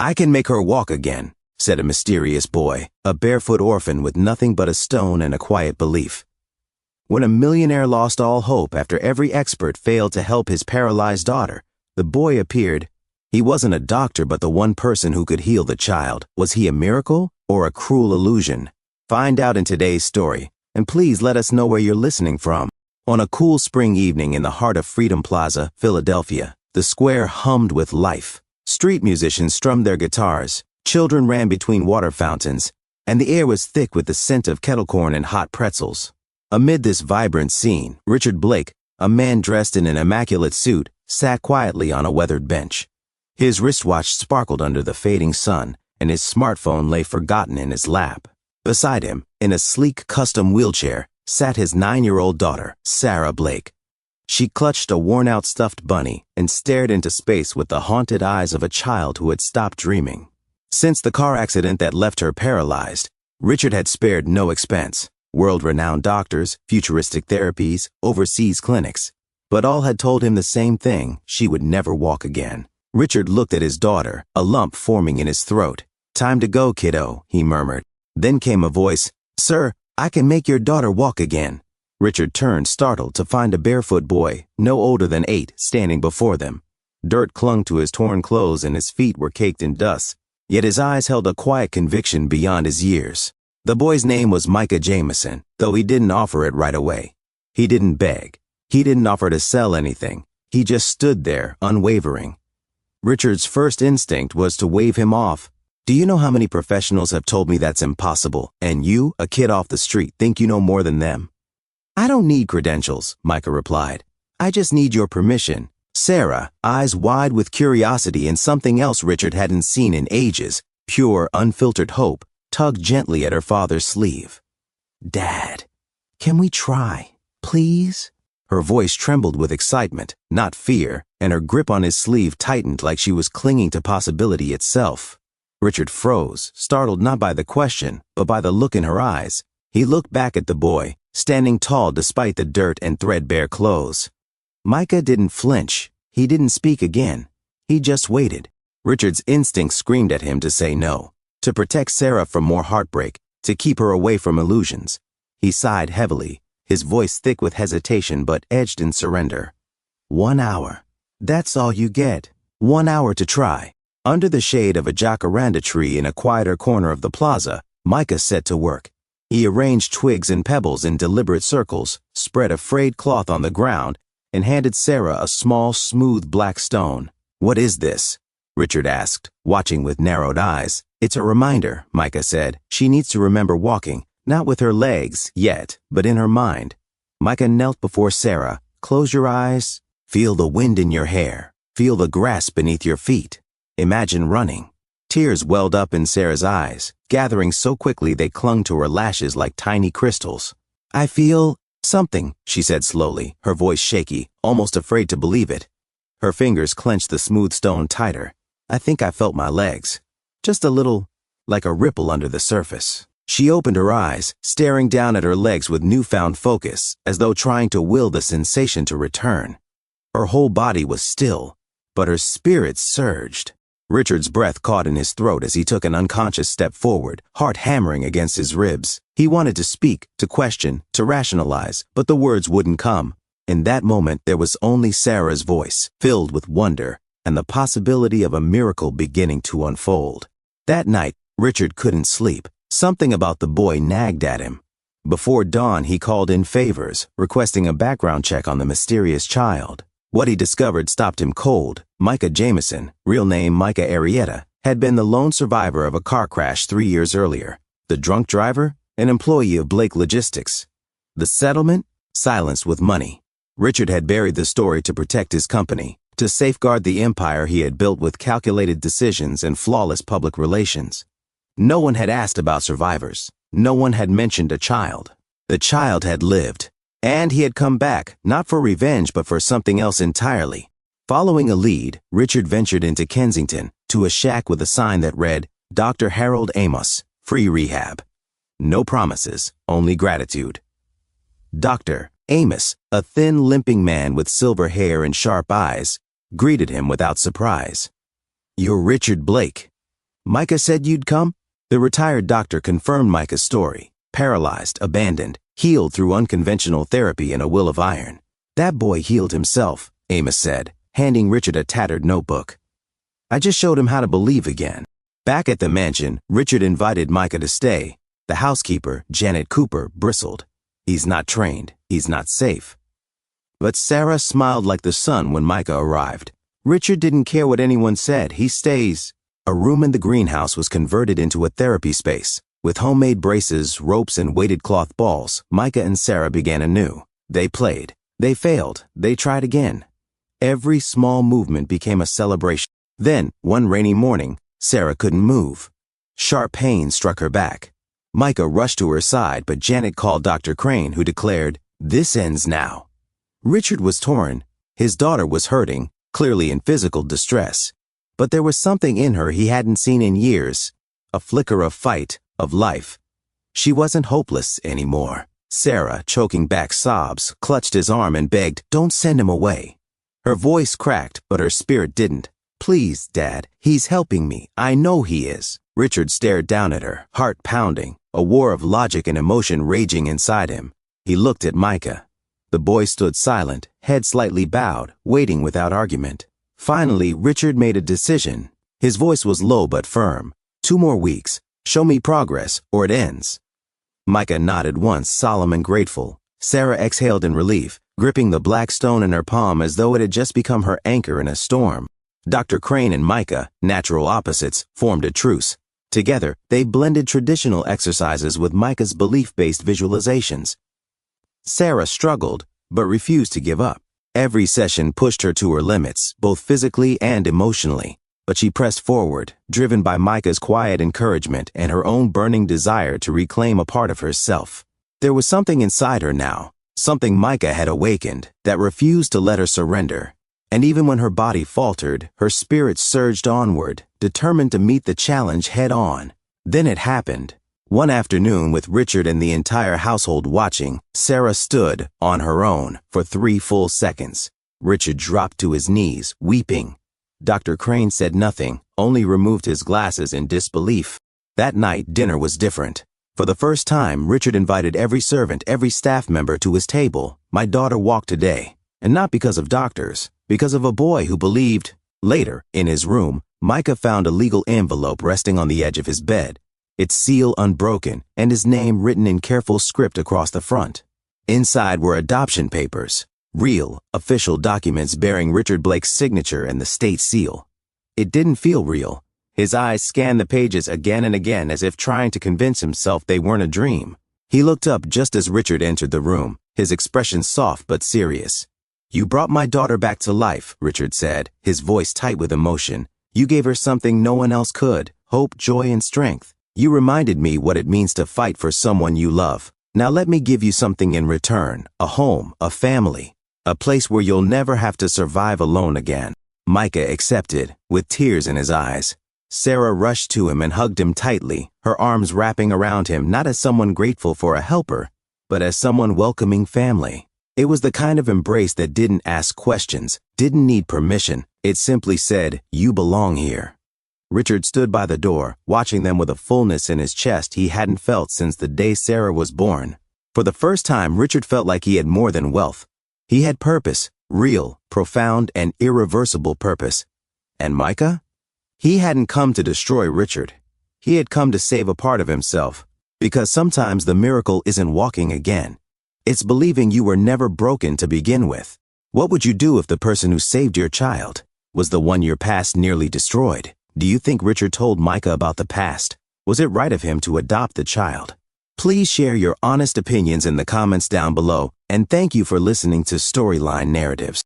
"I can make her walk again," said a mysterious boy, a barefoot orphan with nothing but a stone and a quiet belief. When a millionaire lost all hope after every expert failed to help his paralyzed daughter, the boy appeared. He wasn't a doctor, but the one person who could heal the child. Was he a miracle or a cruel illusion? Find out in today's story, and please let us know where you're listening from. On a cool spring evening in the heart of Freedom Plaza, Philadelphia, the square hummed with life. Street musicians strummed their guitars, children ran between water fountains, and the air was thick with the scent of kettle corn and hot pretzels. Amid this vibrant scene, Richard Blake, a man dressed in an immaculate suit, sat quietly on a weathered bench. His wristwatch sparkled under the fading sun, and his smartphone lay forgotten in his lap. Beside him, in a sleek custom wheelchair, sat his 9-year-old daughter, Sarah Blake. She clutched a worn-out stuffed bunny and stared into space with the haunted eyes of a child who had stopped dreaming. Since the car accident that left her paralyzed, Richard had spared no expense. World-renowned doctors, futuristic therapies, overseas clinics. But all had told him the same thing: she would never walk again. Richard looked at his daughter, a lump forming in his throat. "Time to go, kiddo," he murmured. Then came a voice, "Sir, I can make your daughter walk again." Richard turned, startled, to find a barefoot boy, no older than 8, standing before them. Dirt clung to his torn clothes and his feet were caked in dust, yet his eyes held a quiet conviction beyond his years. The boy's name was Micah Jameson, though he didn't offer it right away. He didn't beg. He didn't offer to sell anything. He just stood there, unwavering. Richard's first instinct was to wave him off. "Do you know how many professionals have told me that's impossible, and you, a kid off the street, think you know more than them?" "I don't need credentials," Micah replied. "I just need your permission." Sarah, eyes wide with curiosity and something else Richard hadn't seen in ages, pure, unfiltered hope, tugged gently at her father's sleeve. "Dad, can we try, please?" Her voice trembled with excitement, not fear, and her grip on his sleeve tightened like she was clinging to possibility itself. Richard froze, startled not by the question, but by the look in her eyes. He looked back at the boy, standing tall despite the dirt and threadbare clothes. Micah didn't flinch. He didn't speak again. He just waited. Richard's instinct screamed at him to say no, to protect Sarah from more heartbreak, to keep her away from illusions. He sighed heavily, his voice thick with hesitation but edged in surrender. 1 hour. That's all you get. 1 hour to try. Under the shade of a jacaranda tree in a quieter corner of the plaza, Micah set to work. He arranged twigs and pebbles in deliberate circles, spread a frayed cloth on the ground, and handed Sarah a small, smooth black stone. "What is this?" Richard asked, watching with narrowed eyes. "It's a reminder," Micah said. "She needs to remember walking, not with her legs yet, but in her mind." Micah knelt before Sarah. "Close your eyes. Feel the wind in your hair. Feel the grass beneath your feet. Imagine running." Tears welled up in Sarah's eyes, gathering so quickly they clung to her lashes like tiny crystals. "I feel something," she said slowly, her voice shaky, almost afraid to believe it. Her fingers clenched the smooth stone tighter. "I think I felt my legs. Just a little, like a ripple under the surface." She opened her eyes, staring down at her legs with newfound focus, as though trying to will the sensation to return. Her whole body was still, but her spirit surged. Richard's breath caught in his throat as he took an unconscious step forward, heart hammering against his ribs. He wanted to speak, to question, to rationalize, but the words wouldn't come. In that moment, there was only Sarah's voice, filled with wonder, and the possibility of a miracle beginning to unfold. That night, Richard couldn't sleep. Something about the boy nagged at him. Before dawn, he called in favors, requesting a background check on the mysterious child. What he discovered stopped him cold. Micah Jameson, real name Micah Arrieta, had been the lone survivor of a car crash 3 years earlier. The drunk driver, an employee of Blake Logistics. The settlement, silenced with money. Richard had buried the story to protect his company, to safeguard the empire he had built with calculated decisions and flawless public relations. No one had asked about survivors. No one had mentioned a child. The child had lived. And he had come back, not for revenge, but for something else entirely. Following a lead, Richard ventured into Kensington, to a shack with a sign that read, "Dr. Harold Amos, free rehab." No promises, only gratitude. Dr. Amos, a thin, limping man with silver hair and sharp eyes, greeted him without surprise. "You're Richard Blake." Micah said you'd come? The retired doctor confirmed Micah's story. Paralyzed, abandoned, healed through unconventional therapy and a will of iron. That boy healed himself, Amos said, handing Richard a tattered notebook. I just showed him how to believe again. Back at the mansion, Richard invited Micah to stay. The housekeeper, Janet Cooper, bristled. He's not trained. He's not safe. But Sarah smiled like the sun when Micah arrived. Richard didn't care what anyone said. He stays. A room in the greenhouse was converted into a therapy space. With homemade braces, ropes, and weighted cloth balls, Micah and Sarah began anew. They played. They failed. They tried again. Every small movement became a celebration. Then, one rainy morning, Sarah couldn't move. Sharp pain struck her back. Micah rushed to her side, but Janet called Dr. Crane, who declared, "This ends now." Richard was torn. His daughter was hurting, clearly in physical distress. But there was something in her he hadn't seen in years, a flicker of fight, of life. She wasn't hopeless anymore. Sarah, choking back sobs, clutched his arm and begged, "Don't send him away." Her voice cracked, but her spirit didn't. "Please, Dad, he's helping me. I know he is." Richard stared down at her, heart pounding, a war of logic and emotion raging inside him. He looked at Micah. The boy stood silent, head slightly bowed, waiting without argument. Finally, Richard made a decision. His voice was low but firm. 2 more weeks. Show me progress, or it ends. Micah nodded once, solemn and grateful. Sarah exhaled in relief, gripping the black stone in her palm as though it had just become her anchor in a storm. Dr. Crane and Micah, natural opposites, formed a truce. Together, they blended traditional exercises with Micah's belief-based visualizations. Sarah struggled, but refused to give up. Every session pushed her to her limits, both physically and emotionally. But she pressed forward, driven by Micah's quiet encouragement and her own burning desire to reclaim a part of herself. There was something inside her now, something Micah had awakened, that refused to let her surrender. And even when her body faltered, her spirit surged onward, determined to meet the challenge head on. Then it happened. One afternoon, with Richard and the entire household watching, Sarah stood, on her own, for 3 full seconds. Richard dropped to his knees, weeping. Dr. Crane said nothing, only removed his glasses in disbelief. That night, dinner was different. For the first time, Richard invited every servant, every staff member to his table. My daughter walked today. And not because of doctors, because of a boy who believed. Later, in his room, Micah found a legal envelope resting on the edge of his bed, its seal unbroken and his name written in careful script across the front. Inside were adoption papers, real, official documents bearing Richard Blake's signature and the state seal. It didn't feel real. His eyes scanned the pages again and again as if trying to convince himself they weren't a dream. He looked up just as Richard entered the room, his expression soft but serious. "You brought my daughter back to life," Richard said, his voice tight with emotion. "You gave her something no one else could, hope, joy, and strength. You reminded me what it means to fight for someone you love. Now let me give you something in return, a home, a family, a place where you'll never have to survive alone again." Micah accepted, with tears in his eyes. Sarah rushed to him and hugged him tightly, her arms wrapping around him not as someone grateful for a helper, but as someone welcoming family. It was the kind of embrace that didn't ask questions, didn't need permission. It simply said, "You belong here." Richard stood by the door, watching them with a fullness in his chest he hadn't felt since the day Sarah was born. For the first time, Richard felt like he had more than wealth. He had purpose, real, profound, and irreversible purpose. And Micah? He hadn't come to destroy Richard. He had come to save a part of himself. Because sometimes the miracle isn't walking again. It's believing you were never broken to begin with. What would you do if the person who saved your child was the one your past nearly destroyed? Do you think Richard told Micah about the past? Was it right of him to adopt the child? Please share your honest opinions in the comments down below, and thank you for listening to Storyline Narratives.